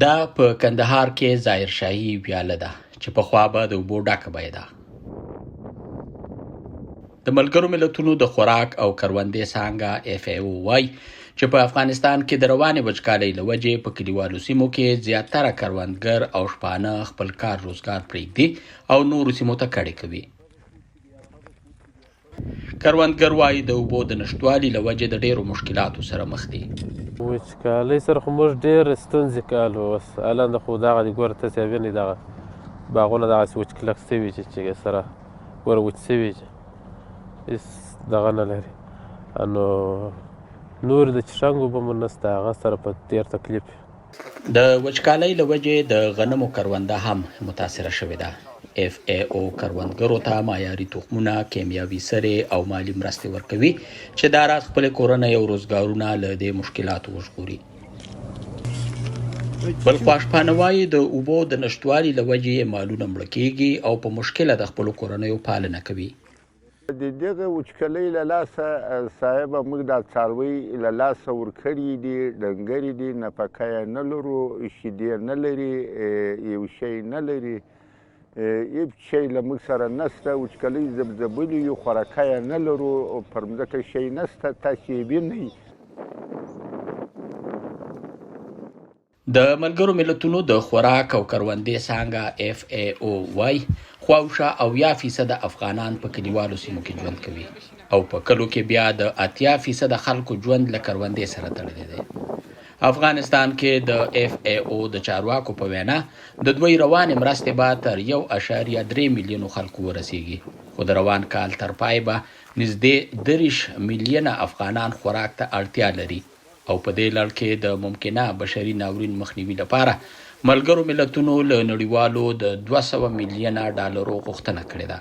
دا په کندهار کې ظاهر شاهي ویاله ده چې پخوا به د اوبو ډکه به ده. د ملګرو ملتونو د خوراک او کروندې څانګه FAO وايي چې په افغانستان کې د روانې وچکالۍ له وجې په کلیوالو سیمو کې زیاتره کروندګر او شپانه خپل کار روزګار پرېږدي او نورو سیمو ته کډې کوي. کروندګر وايي د اوبو د نشتوالي له وجې د ډېرو مشکلاتو سره مخ دي. وچکالۍ سره خو موږ ډېرې ستونزې کالو. اوس الان خو دغه دي ګوره تاسې وینئ دغه باغونه دغسې وچ کلک سوي چې سره ګوره وچ سوي هېڅ دغه نه لري. نو نور د څښاک اوبه مو نشته، هغه سره په ډېر تکلیف. د وچکالۍ له وجې د غنمو کرونده هم متاثره شوې ده. FAO کروندګرو ته معیاری تخمونه، کیمیاوي سرې او مالي مرستې ورکوي چې دا راز خپلې کورنۍ او روزګارونه له دې مشکلاتو وژغوري. بل خوا شپانه وايي د اوبو د نشتوالي له وجې مالونه مړه کېږي او په مشکله د خپلو کورنیو پالنه کوي. د دغه وچکالۍ له لاسه صاحبه موږ دا څاروي له لاسه ورکړي دي، ډنګرې دي، نفقه یې نه لرو، شیدې نه لري، یو شی نه لري، هېڅ شی له موږ سره نشته. وچکالۍ زبزبلي یو، خوراکه یې نه لرو، پر مځکه شی نشته، تاسې یې وینئ. د ملګرو ملتونو د خوراک او کروندې څانګه FAO وايي خواوشا 80% افغانان په کلیوالو سیمو کې ژوند کوي او په کلو کې بیا د 80% خلکو ژوند له کروندې سره تړلی دی. افغانستان کې د FAO د چارواکو په وینا د دوی روانې مرستې به تر 1.3 میلیونو خلکو ورسیږي، خو د روان کال تر پای به نږدې 30 میلیونه افغانان خوراک ته اړتیا لري او په دې لړ کې د ممکنه بشري ناورین مخنیوي لپاره ملګرو ملتونو له نړیوالو د $200 میلیونه غوښتنه کړې ده.